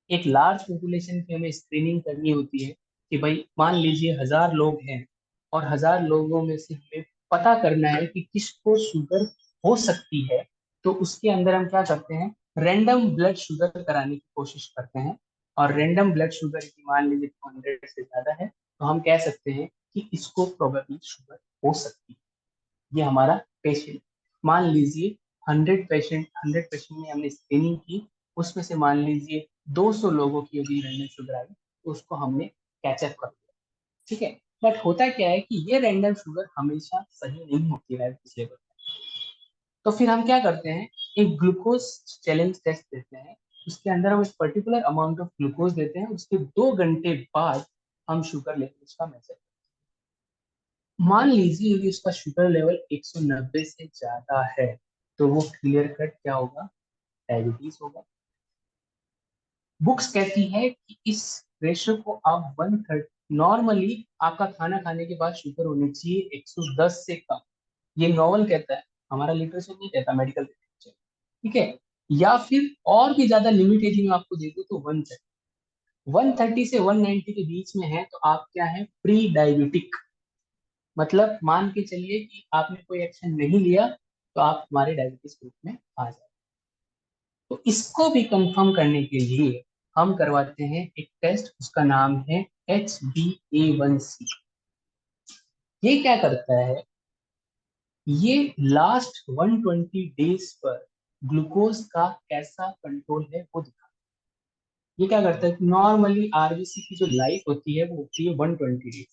एक लार्ज पॉपुलेशन की हमें स्क्रीनिंग करनी होती है कि भाई मान लीजिए 1000 लोग हैं और 1000 लोगों में से हमें पता करना है कि किसको शुगर हो सकती है, तो उसके अंदर हम क्या करते हैं, रैंडम ब्लड शुगर कराने की कोशिश करते हैं। और रैंडम ब्लड शुगर की मान लीजिए 200 से ज्यादा है तो हम कह सकते हैं कि इसको प्रोबेबली शुगर हो सकती है। ये हमारा पेशेंट, मान लीजिए 100 पेशेंट में हमने स्क्रीनिंग की, उसमें से मान लीजिए 200 लोगों की यदि रैंडम शुगर आई तो उसको हमने कैचअप कर लिया। ठीक है। बट होता क्या है कि ये रैंडम शुगर हमेशा सही नहीं होती है इस लेवल पे। तो फिर हम क्या करते हैं, एक ग्लूकोज चैलेंज टेस्ट देते हैं। उसके अंदर हम एक पर्टिकुलर अमाउंट ऑफ ग्लूकोज देते हैं, उसके 2 घंटे बाद हम शुगर लेवल उसका मेजर। मान लीजिए यदि उसका शुगर लेवल 190 से ज्यादा है तो वो क्लियर कट क्या होगा, डायबिटीज होगा। बुक्स कहती है कि इस रेशियो को आप 130, नॉर्मली आपका खाना खाने के बाद शुगर होनी चाहिए 110 से कम। ये नॉवल कहता है, हमारा लिटरेचर नहीं कहता, मेडिकल लिटरेचर। ठीक है। या फिर और भी ज्यादा लिमिट यदि मैं आपको दे दूं तो 130 से 190 के बीच में है तो आप क्या है, प्री डायबिटिक। मतलब मान के चलिए कि आपने कोई एक्शन नहीं लिया तो आप हमारे डायबिटीज ग्रुप में आ जाए। तो इसको भी कंफर्म करने के लिए हम करवाते हैं एक टेस्ट, उसका नाम है HbA1c। ये क्या करता है, ये लास्ट 120 डेज पर ग्लूकोज का कैसा कंट्रोल है वो दिखा। ये क्या करता है, नॉर्मली आरबीसी की जो लाइफ होती है वो होती है 120 डेज।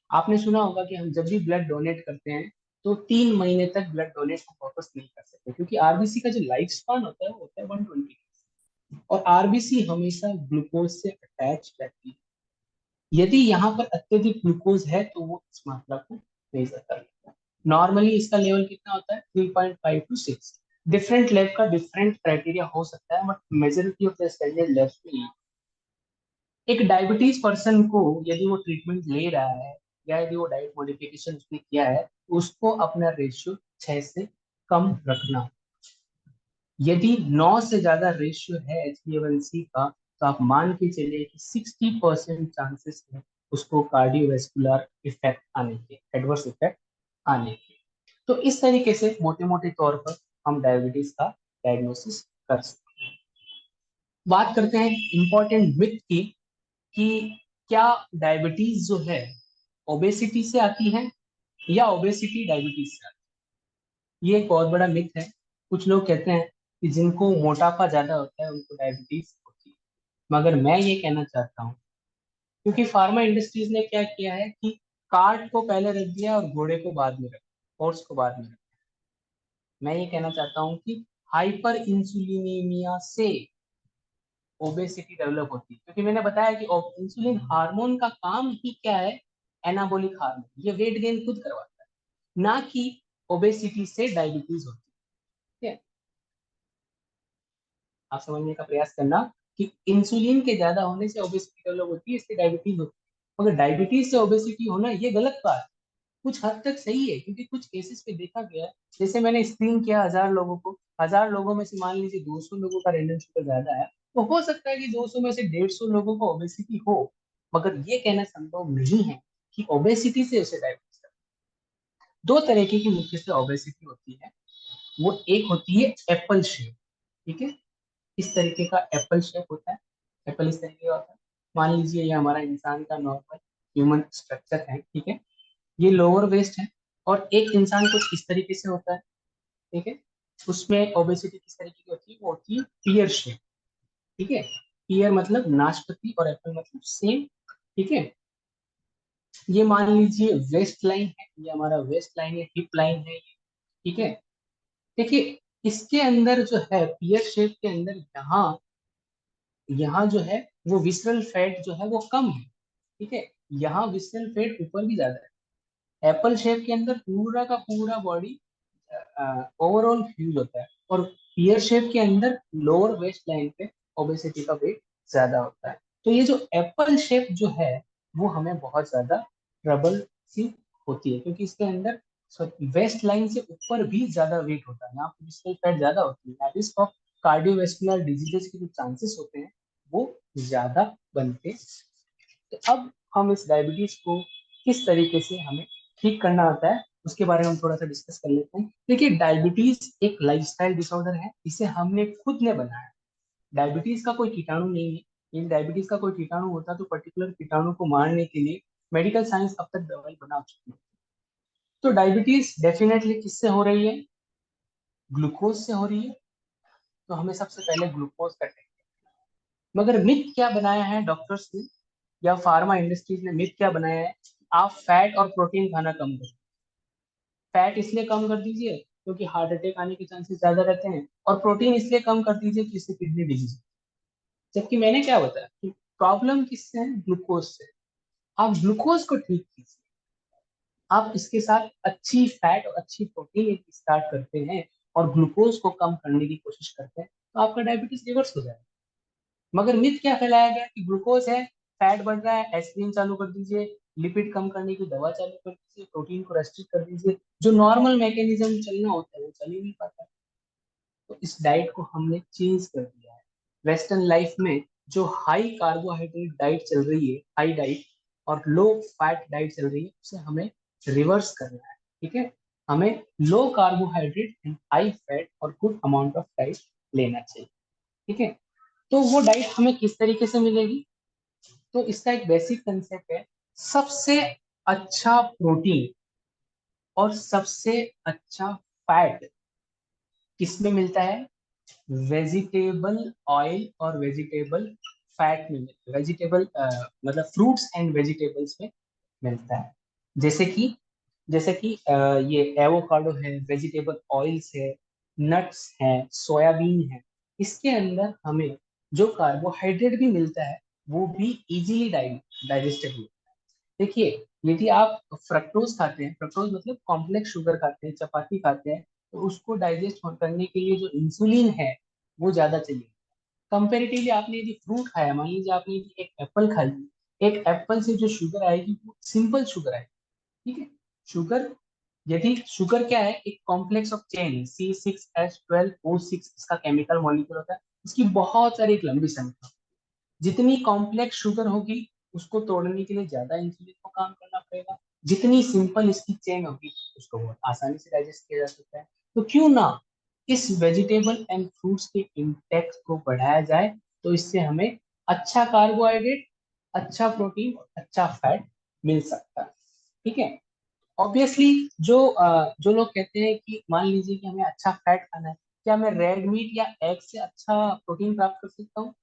आपने सुना होगा कि हम जब भी ब्लड डोनेट करते हैं तो 3 महीने तक ब्लड डोनेट हम वापस नहीं कर सकते, क्योंकि आरबीसी का जो लाइफ स्पान होता है वो होता है 120। और आरबीसी हमेशा ग्लूकोज से अटैच रहती है। यदि यहाँ पर अत्यधिक ग्लूकोज है तो वो इस मात्रा को मेजर कर लेता है। नॉर्मली इसका लेवल कितना होता है, 3.5 to 6। डिफरेंट लेवल का डिफरेंट क्राइटेरिया हो सकता है, but majority of the standard level. एक डायबिटीज पर्सन को यदि वो ट्रीटमेंट ले रहा है या यदि वो डाइट मॉडिफिकेशन उसने किया है, उसको अपना रेशियो 6 से कम रखना। यदि 9 से ज्यादा रेशियो है HbA1c का तो आप मान के चलिए कि 60% चांसेस है उसको कार्डियोवैस्कुलर इफेक्ट आने के, एडवर्स इफेक्ट आने के। तो इस तरीके से मोटे मोटे तौर पर हम डायबिटीज का डायग्नोसिस कर सकते हैं। बात करते हैं इंपॉर्टेंट मिथ की, कि क्या डायबिटीज जो है ओबेसिटी से आती है या ओबेसिटी डायबिटीज से आती है। ये एक बहुत बड़ा मिथ है। कुछ लोग कहते हैं कि जिनको मोटापा ज्यादा होता है उनको डायबिटीज होती है, मगर मैं ये कहना चाहता हूँ, क्योंकि फार्मा इंडस्ट्रीज ने क्या किया है कि कार्ट को पहले रख दिया और घोड़े को बाद में रख दिया, हॉर्स को बाद में रख दिया। मैं ये कहना चाहता हूँ कि हाइपर इंसुलिनीमिया से ओबेसिटी डेवलप होती है, क्योंकि मैंने बताया कि इंसुलिन हार्मोन का काम ही क्या है, एनाबॉलिक हार्मोन, ये वेट गेन खुद करवाता है, ना कि ओबेसिटी से डायबिटीज होती है। ठीक है। आप समझने का प्रयास करना कि इंसुलिन के ज्यादा होने से ओबेसिटी डेवलप होती है, इससे डायबिटीज होती है, मगर डायबिटीज से ओबेसिटी होना ये गलत बात है। कुछ हद तक सही है, क्योंकि कुछ केसेस पे देखा गया है, जैसे मैंने स्क्रीन किया 1000 लोगों को, 1000 लोगों में से मान लीजिए 200 लोगों का रेंडम शुगर ज्यादा है, तो हो सकता है कि 200 में से 150 लोगों को ओबेसिटी हो, मगर ये कहना संभव नहीं है कि ओबेसिटी से उसे डायबिटीज है। दो तरीके की मुख्य से ओबेसिटी होती है। वो एक होती है एप्पल शेप, ठीक है, इस तरीके का एप्पल शेप होता है। एप्पल इस तरीके का होता है। मान लीजिए ये हमारा इंसान का नॉर्मल ह्यूमन स्ट्रक्चर है, ठीक है। ये लोअर वेस्ट है। और एक इंसान कुछ इस तरीके से होता है, ठीक है। उसमें ओबेसिटी किस तरीके की होती है, वो होती है पियर शेप, ठीक है। पियर मतलब नाशपाती और एप्पल मतलब सेम, ठीक है। ये मान लीजिए वेस्ट लाइन है, ये हमारा वेस्ट लाइन है, हिप लाइन है ये, ठीक है। देखिए इसके अंदर जो है पियर शेप के अंदर यहाँ यहाँ जो है वो विसरल फैट जो है वो कम है, ठीक है। यहाँ विसरल फैट ऊपर भी ज्यादा है। एप्पल शेप के अंदर पूरा का पूरा बॉडी ओवरऑल फ्यूज होता है। और पियर शेप के अंदर लोअर वेस्ट लाइन पे ओबेसिटी का वेट ज्यादा होता है। तो ये जो एप्पल शेप जो है वो हमें बहुत ज्यादा ट्रबल सी होती है, क्योंकि इसके अंदर वेस्ट लाइन से ऊपर भी ज्यादा वेट होता है, यहाँ पे विस्कल फैट ज्यादा होती है। रिस्क ऑफ कार्डियोवेस्कुलर डिजीजेस के जो चांसेस होते हैं वो ज्यादा बनते हैं। तो अब हम इस डायबिटीज को किस तरीके से हमें ठीक करना होता है उसके बारे में हम थोड़ा सा डिस्कस कर लेते हैं। देखिए डायबिटीज एक लाइफस्टाइल डिसऑर्डर है, इसे हमने खुद ने बनाया। डायबिटीज का कोई कीटाणु नहीं है। यदि डायबिटीज का कोई कीटाणु होता तो पर्टिकुलर कीटाणु को मारने के लिए मेडिकल साइंस अब तक दवाई बना चुकी है। तो डायबिटीज डेफिनेटली किससे हो रही है, ग्लूकोज से हो रही है। तो हमें सबसे पहले ग्लूकोज का टेस्ट। मगर मिथ क्या बनाया है डॉक्टर्स ने या फार्मा इंडस्ट्रीज ने, मिथ क्या बनाया है, आप फैट और प्रोटीन खाना कम करो। फैट इसलिए कम कर दीजिए क्योंकि हार्ट अटैक आने के चांसेस ज्यादा रहते हैं, और प्रोटीन इसलिए कम कर दीजिए कि इससे किडनी डिजीज। जबकि मैंने क्या बताया कि प्रॉब्लम किससे है, ग्लूकोज से। आप ग्लूकोज को ठीक कीजिए, आप इसके साथ अच्छी फैट और अच्छी प्रोटीन स्टार्ट करते हैं और ग्लूकोज को कम करने की कोशिश करते हैं, तो आपका डायबिटीज रिवर्स हो जाएगा। मगर मिथ क्या फैलाया गया कि ग्लूकोज है, फैट बढ़ रहा है, एस्पिरिन चालू कर दीजिए, लिपिड कम करने की दवा चालू कर दीजिए, प्रोटीन को रेस्ट्रिक्ट कर दीजिए। जो नॉर्मल मैकेनिज्म चलना होता है वो चल ही नहीं पाता। तो इस डाइट को हमने चेंज कर दिया है। वेस्टर्न लाइफ में जो हाई कार्बोहाइड्रेट डाइट चल रही है, हाई डाइट और लो फैट डाइट चल रही है, उसे हमें रिवर्स करना है, ठीक है। हमें लो कार्बोहाइड्रेट एंड हाई फैट और गुड अमाउंट ऑफ डाइट लेना चाहिए, ठीक है। तो वो डाइट हमें किस तरीके से मिलेगी, तो इसका एक बेसिक कंसेप्ट है। सबसे अच्छा प्रोटीन और सबसे अच्छा फैट किसमें मिलता है, वेजिटेबल ऑयल और वेजिटेबल फैट में मिलता है। वेजिटेबल मतलब फ्रूट्स एंड वेजिटेबल्स में मिलता है। जैसे कि ये एवोकाडो है, वेजिटेबल ऑयल्स है, नट्स है, सोयाबीन है। इसके अंदर हमें जो कार्बोहाइड्रेट भी मिलता है वो भी इजीली डाइजेस्टेबल। देखिए यदि आप फ्रक्टोज खाते हैं, फ्रक्टोज मतलब कॉम्प्लेक्स शुगर खाते हैं, चपाती खाते हैं, तो उसको डाइजेस्ट करने के लिए जो इंसुलिन है वो ज्यादा चाहिए। कंपेरेटिवली आपने यदि फ्रूट खाया, मान लीजिए आपने यदि एक एप्पल खा ली, एक एप्पल से जो शुगर आएगी वो सिंपल शुगर आएगी, ठीक है। शुगर, यदि शुगर क्या है, एक कॉम्प्लेक्स ऑफ चेन, C6H12O6 इसका केमिकल मॉलिक्यूल होता है। इसकी बहुत सारी एक लंबी संख्या। जितनी कॉम्प्लेक्स शुगर होगी उसको तोड़ने के लिए ज्यादा इंसुलिन को काम करना पड़ेगा। जितनी सिंपल इसकी चेन होगी उसको बहुत आसानी से डाइजेस्ट किया जा सकता है। तो क्यों ना इस वेजिटेबल एंड फ्रूट्स के इंटेक को बढ़ाया जाए। तो इससे हमें अच्छा कार्बोहाइड्रेट, अच्छा प्रोटीन, अच्छा फैट मिल सकता है, ठीक है। ऑब्वियसली जो लोग कहते हैं कि मान लीजिए कि हमें अच्छा फैट खाना है, क्या मैं रेड मीट या एग से अच्छा प्रोटीन प्राप्त कर सकता हूँ,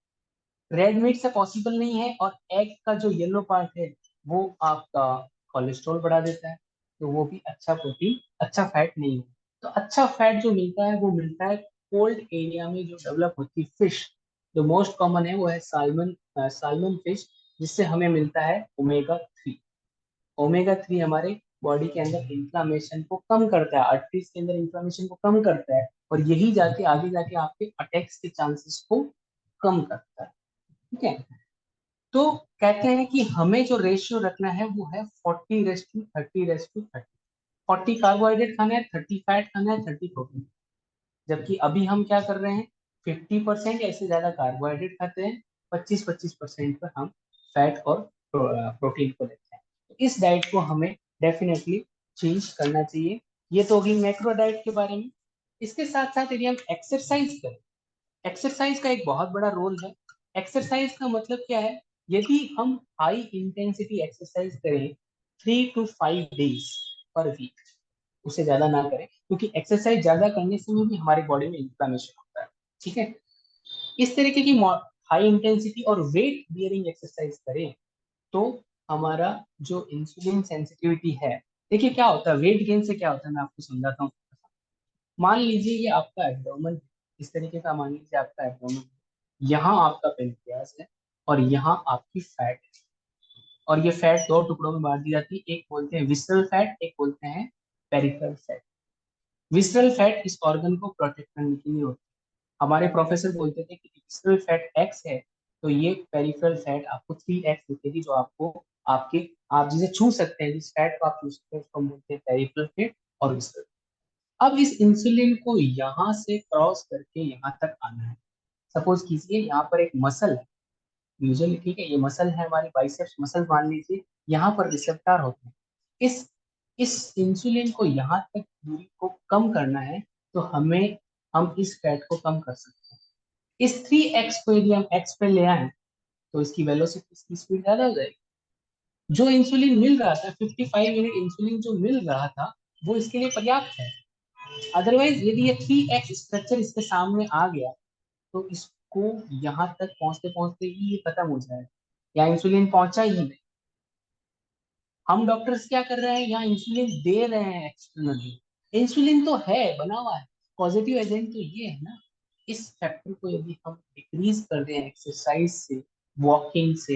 रेड मीट से पॉसिबल नहीं है। और एग का जो येलो पार्ट है वो आपका कोलेस्ट्रॉल बढ़ा देता है, तो वो भी अच्छा प्रोटीन, अच्छा फैट नहीं है। तो अच्छा फैट जो मिलता है वो मिलता है कोल्ड एरिया में जो डेवलप होती फिश। जो मोस्ट कॉमन है वो है साल्मन, साल्मन फिश, जिससे हमें मिलता है ओमेगा 3। ओमेगा 3 हमारे बॉडी के अंदर इंफ्लामेशन को कम करता है, आर्टरीज के अंदर इंफ्लामेशन को कम करता है, और यही जाके आगे जाके आपके अटैक्स के चांसेस को कम करता है, ठीक है। तो कहते हैं कि हमें जो रेशियो रखना है वो है 40:30:30। 40 कार्बोहाइड्रेट खाना है, 30 फैट खाना है, 30 प्रोटीन। जबकि अभी हम क्या कर रहे हैं, 50% या इससे ज्यादा कार्बोहाइड्रेट खाते हैं, 25-25% पर हम फैट और प्रोटीन को लेते हैं। तो इस डाइट को हमें डेफिनेटली चेंज करना चाहिए। ये तो होगी मैक्रो डाइट के बारे में। इसके साथ साथ यदि हम एक्सरसाइज करें, एक्सरसाइज का एक बहुत बड़ा रोल है। एक्सरसाइज का मतलब क्या है? यदि हम हाई इंटेंसिटी एक्सरसाइज करें 3 to 5 days पर वीक, उससे ज्यादा ना करें, क्योंकि एक्सरसाइज ज्यादा करने से भी हमारी बॉडी में इन्फ्लामेशन होता है। ठीक है, इस तरीके की हाई इंटेंसिटी और वेट बियरिंग एक्सरसाइज करें तो हमारा जो इंसुलिन सेंसिटिविटी है, देखिए क्या होता है वेट गेन से, क्या होता है मैं आपको समझाता हूँ। मान लीजिए ये आपका एब्डोमेन, इस तरीके का मान लीजिए आपका एब्डोमेन, यहाँ आपका पेनक्रियास है और यहाँ आपकी फैट है, और ये फैट दो टुकड़ों में बांट दी जाती है, एक बोलते हैं विसरल फैट, एक बोलते हैं पेरिफेरल फैट। विसरल फैट इस ऑर्गन को प्रोटेक्ट करने के लिए होती है। हमारे प्रोफेसर बोलते थे कि विसरल फैट एक्स है तो ये पेरिफेरल फैट आपको 3x दिखेगी, जो आपको आपके आप जिसे छू सकते हैं, जिस फैट को आप छू सकते हैं उसको हम बोलते हैं पेरिफेरल फैट और विसरल। अब इस इंसुलिन को यहाँ से क्रॉस करके यहाँ तक आना है। सपोज कीजिए यहाँ पर एक मसल है, यूजुअली, ठीक है, ये मसल है हमारी बाइसेप्स मसल मान लीजिए, यहाँ पर रिसेप्टर होते हैं। इस इंसुलिन को यहाँ तक दूरी को कम करना है, तो हम इस फैट को कम कर सकते हैं। इस 3x को यदि हम x पे ले आए तो इसकी वेलोसिटी, इसकी स्पीड ज्यादा हो जाएगी। जो इंसुलिन मिल रहा था 55 यूनिट इंसुलिन जो मिल रहा था वो इसके लिए पर्याप्त है। अदरवाइज यदि ये 3x स्ट्रक्चर इसके सामने आ गया तो इसको यहाँ तक पहुंचते पहुंचते ही ये खत्म हो जाएगा, या इंसुलिन पहुंचा ही नहीं। हम डॉक्टर्स क्या कर रहे हैं, यहाँ इंसुलिन दे रहे हैं एक्सटर्नली। इंसुलिन तो है बना हुआ है, पॉजिटिव एजेंट तो ये है ना। इस फैक्टर को यदि हम डिक्रीज कर दें एक्सरसाइज से, वॉकिंग से,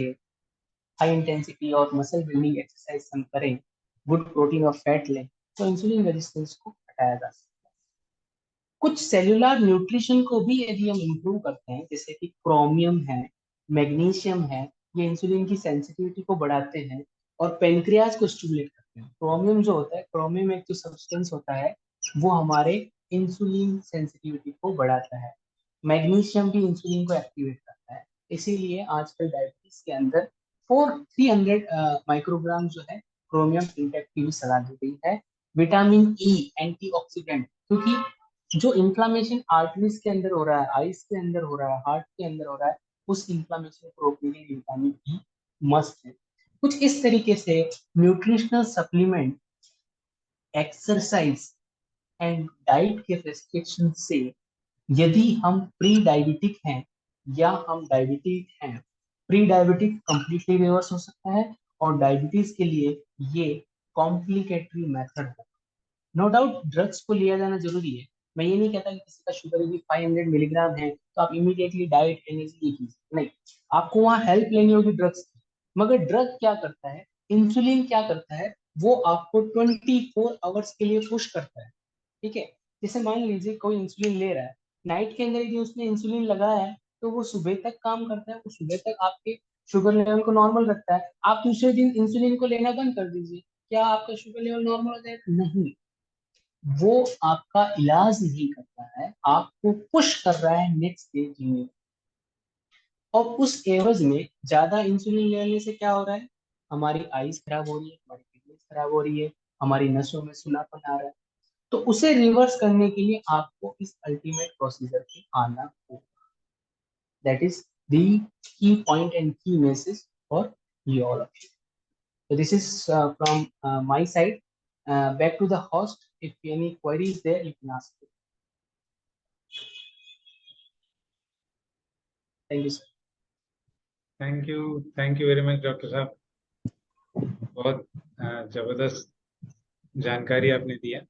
हाई इंटेंसिटी और मसल बिल्डिंग एक्सरसाइज हम करें, गुड प्रोटीन और फैट लें, तो इंसुलिन रेजिस्टेंस को हटाया जा सकता है। कुछ सेलुलर न्यूट्रिशन को भी यदि हम इम्प्रूव करते हैं, जैसे कि क्रोमियम है, मैग्नीशियम है, ये इंसुलिन की सेंसिटिविटी को बढ़ाते हैं और पेनक्रियाज को स्टिमुलेट करते हैं। क्रोमियम जो होता है, क्रोमियम एक जो सब्सटेंस होता है वो हमारे इंसुलिन सेंसिटिविटी को बढ़ाता है। मैग्नीशियम भी इंसुलिन को एक्टिवेट करता है। इसीलिए आजकल डायबिटीज के अंदर 300 माइक्रोग्राम जो है क्रोमियम इंटेक की भी सलाह दी गई है। विटामिन ई एंटीऑक्सीडेंट, क्योंकि जो इन्फ्लामेशन आर्टरीज के अंदर हो रहा है, आईज के अंदर हो रहा है, हार्ट के अंदर हो रहा है, उस इन्फ्लामेशन को रोकने के लिए विटामिन ई मस्ट है। कुछ इस तरीके से nutritional supplement, exercise and diet के रेस्ट्रिक्शन से, यदि हम प्री डायबिटिक हैं या हम डायबिटिक हैं, प्री डायबिटिक कंप्लीटली रिवर्स हो सकता है, और डायबिटीज के लिए ये कॉम्प्लिकेटरी मेथड है। नो डाउट ड्रग्स को लिया जाना जरूरी है। मैं ये नहीं कहता कि किसी का शुगर यदि 500 मिलीग्राम है तो आप इमीडिएटली डाइट एनर्जी कीजिए, नहीं, आपको वहाँ हेल्प लेनी होगी ड्रग्स की। मगर ड्रग क्या करता है, इंसुलिन क्या करता है, वो आपको 24 आवर्स के लिए पुश करता है। ठीक है, जैसे मान लीजिए कोई इंसुलिन ले रहा है, नाइट के अंदर यदि उसने इंसुलिन लगाया है तो वो सुबह तक काम करता है, वो सुबह तक आपके शुगर लेवल को नॉर्मल रखता है। आप दूसरे दिन इंसुलिन को लेना बंद कर दीजिए, क्या आपका शुगर लेवल नॉर्मल हो जाएगा? नहीं, वो आपका इलाज नहीं करता है, आपको पुश कर रहा है नेक्स्ट डे जीने। और उस एवज में ज्यादा इंसुलिन लेने से क्या हो रहा है, हमारी आईज खराब हो रही है, हमारी किडनीज खराब हो रही है, हमारी नसों में सुनापन आ रहा है। तो उसे रिवर्स करने के लिए आपको इस अल्टीमेट प्रोसीजर पे आना होगा। That is the key point and key message for you all of you. So this is from my side. Back to the host. If any queries there, you can ask. Thank you, sir. Thank you very much doctor साहब। बहुत जबरदस्त जानकारी आपने दिया।